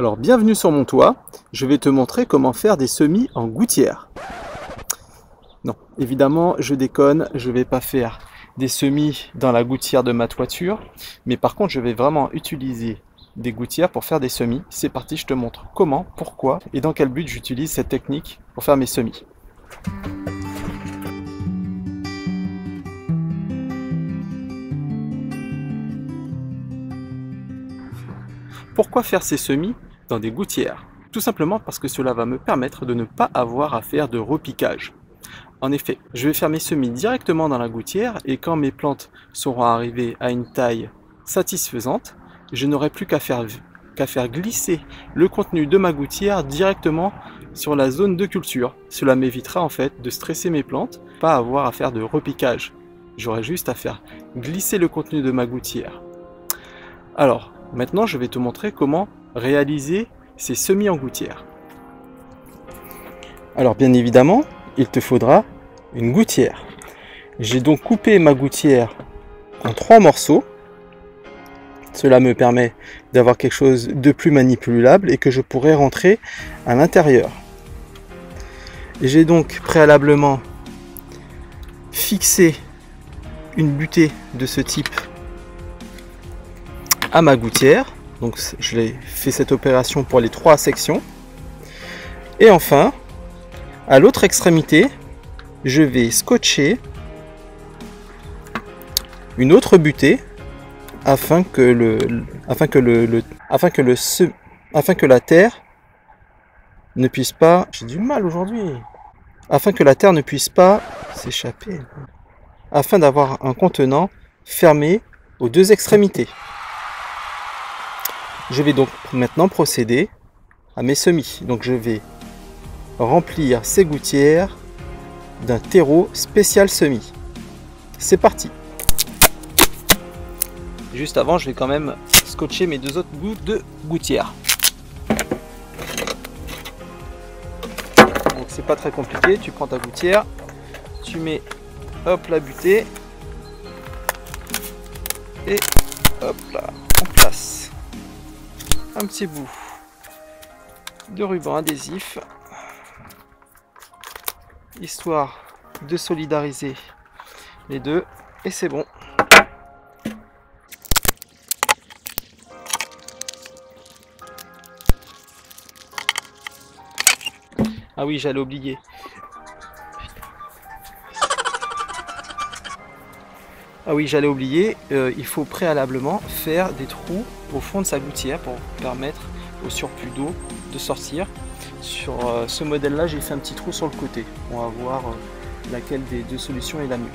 Alors bienvenue sur mon toit, je vais te montrer comment faire des semis en gouttière. Non, évidemment je déconne, je ne vais pas faire des semis dans la gouttière de ma toiture, mais par contre je vais vraiment utiliser des gouttières pour faire des semis. C'est parti, je te montre comment, pourquoi et dans quel but j'utilise cette technique pour faire mes semis. Pourquoi faire ces semis dans des gouttières? Tout simplement parce que cela va me permettre de ne pas avoir à faire de repiquage. En effet, je vais faire mes semis directement dans la gouttière et quand mes plantes seront arrivées à une taille satisfaisante, je n'aurai plus qu'à faire glisser le contenu de ma gouttière directement sur la zone de culture. Cela m'évitera en fait de stresser mes plantes, pas avoir à faire de repiquage. J'aurai juste à faire glisser le contenu de ma gouttière. Alors, maintenant je vais te montrer comment réaliser ces semis en gouttière. Alors bien évidemment, il te faudra une gouttière. J'ai donc coupé ma gouttière en 3 morceaux. Cela me permet d'avoir quelque chose de plus manipulable et que je pourrais rentrer à l'intérieur. J'ai donc préalablement fixé une butée de ce type à ma gouttière. Donc je l'ai fait cette opération pour les 3 sections. Et enfin, à l'autre extrémité, je vais scotcher une autre butée afin que la terre ne puisse pas, j'ai du mal aujourd'hui, afin que la terre ne puisse pas s'échapper, afin d'avoir un contenant fermé aux 2 extrémités. Je vais donc maintenant procéder à mes semis. Donc je vais remplir ces gouttières d'un terreau spécial semis. C'est parti. Juste avant, je vais quand même scotcher mes 2 autres bouts de gouttière. Donc c'est pas très compliqué, tu prends ta gouttière, tu mets hop la butée et hop là, on place un petit bout de ruban adhésif, histoire de solidariser les deux, et c'est bon. Ah oui, j'allais oublier. Il faut préalablement faire des trous au fond de sa gouttière pour permettre au surplus d'eau de sortir. Sur ce modèle-là, j'ai fait un petit trou sur le côté. On va voir laquelle des 2 solutions est la mieux.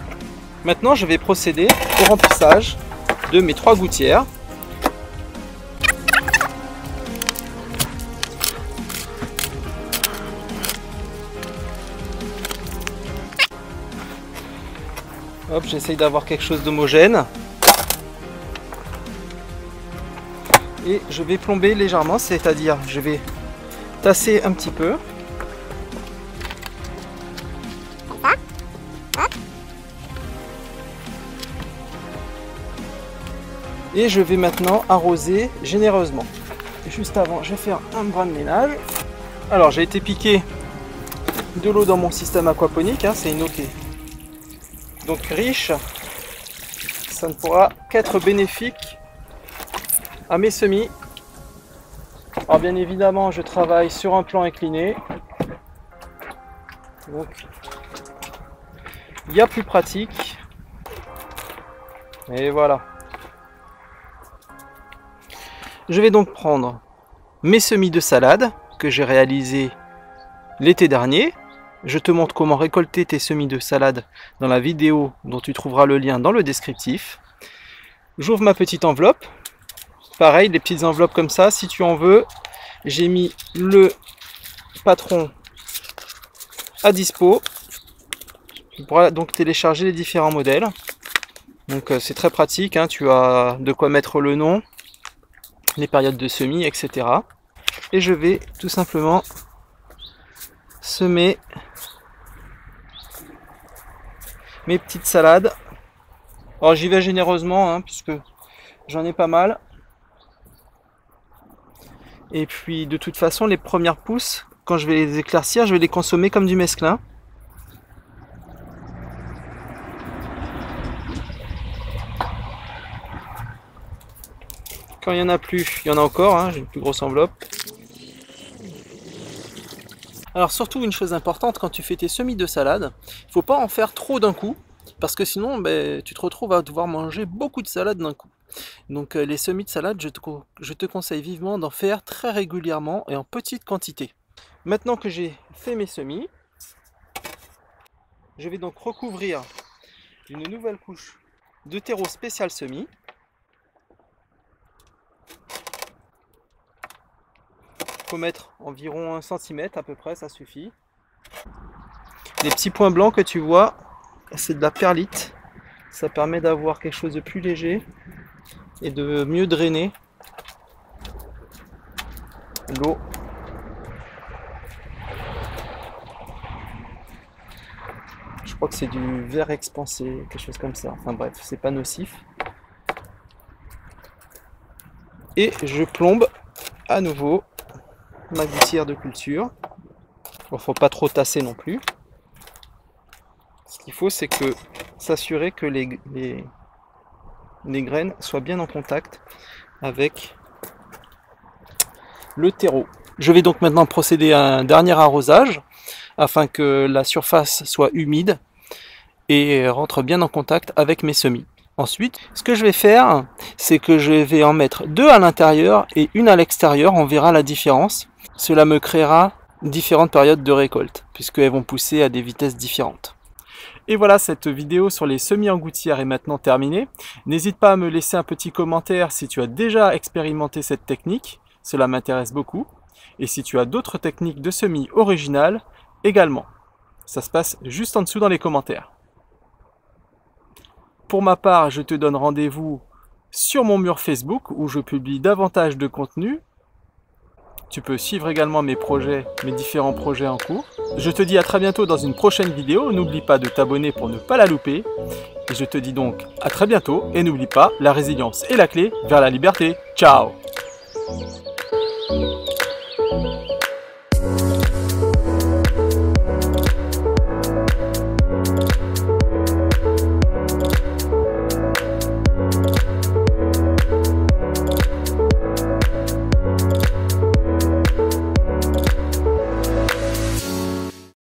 Maintenant, je vais procéder au remplissage de mes 3 gouttières. Hop, j'essaye d'avoir quelque chose d'homogène. Et je vais plomber légèrement, c'est-à-dire je vais tasser un petit peu. Et je vais maintenant arroser généreusement. Et juste avant, je vais faire un brin de ménage. Alors, j'ai été piquer de l'eau dans mon système aquaponique, hein, c'est une eau qui est donc riche. Ça ne pourra qu'être bénéfique à mes semis. Alors bien évidemment, je travaille sur un plan incliné. Donc, il y a plus pratique. Et voilà. Je vais donc prendre mes semis de salade que j'ai réalisés l'été dernier. Je te montre comment récolter tes semis de salade dans la vidéo dont tu trouveras le lien dans le descriptif. J'ouvre ma petite enveloppe. Pareil, des petites enveloppes comme ça, si tu en veux. J'ai mis le patron à dispo. Tu pourras donc télécharger les différents modèles. Donc c'est très pratique, hein, tu as de quoi mettre le nom, les périodes de semis, etc. Et je vais tout simplement semer mes petites salades. Alors j'y vais généreusement, hein, puisque j'en ai pas mal. Et puis de toute façon, les premières pousses, quand je vais les éclaircir, je vais les consommer comme du mesclun. Quand il n'y en a plus, il y en a encore, hein, j'ai une plus grosse enveloppe. Alors surtout une chose importante, quand tu fais tes semis de salade, il ne faut pas en faire trop d'un coup, parce que sinon tu te retrouves à devoir manger beaucoup de salade d'un coup. Donc les semis de salade, je te conseille vivement d'en faire très régulièrement et en petite quantité. Maintenant que j'ai fait mes semis, je vais donc recouvrir d'une nouvelle couche de terreau spécial semis. Il faut mettre environ 1 cm à peu près, ça suffit. Les petits points blancs que tu vois, c'est de la perlite. Ça permet d'avoir quelque chose de plus léger et de mieux drainer l'eau. Je crois que c'est du verre expansé, quelque chose comme ça. Enfin bref, c'est pas nocif. Et je plombe à nouveau ma gouttière de culture. Bon, faut pas trop tasser non plus. Ce qu'il faut, c'est que s'assurer que les graines soient bien en contact avec le terreau. Je vais donc maintenant procéder à un dernier arrosage afin que la surface soit humide et rentre bien en contact avec mes semis. Ensuite, ce que je vais faire, c'est que je vais en mettre 2 à l'intérieur et 1 à l'extérieur. On verra la différence. Cela me créera différentes périodes de récolte, puisqu'elles vont pousser à des vitesses différentes. Et voilà, cette vidéo sur les semis en gouttière est maintenant terminée. N'hésite pas à me laisser un petit commentaire si tu as déjà expérimenté cette technique. Cela m'intéresse beaucoup. Et si tu as d'autres techniques de semis originales, également. Ça se passe juste en dessous dans les commentaires. Pour ma part, je te donne rendez-vous sur mon mur Facebook où je publie davantage de contenu. Tu peux suivre également mes différents projets en cours. Je te dis à très bientôt dans une prochaine vidéo. N'oublie pas de t'abonner pour ne pas la louper. Et je te dis donc à très bientôt. Et n'oublie pas, la résilience est la clé vers la liberté. Ciao!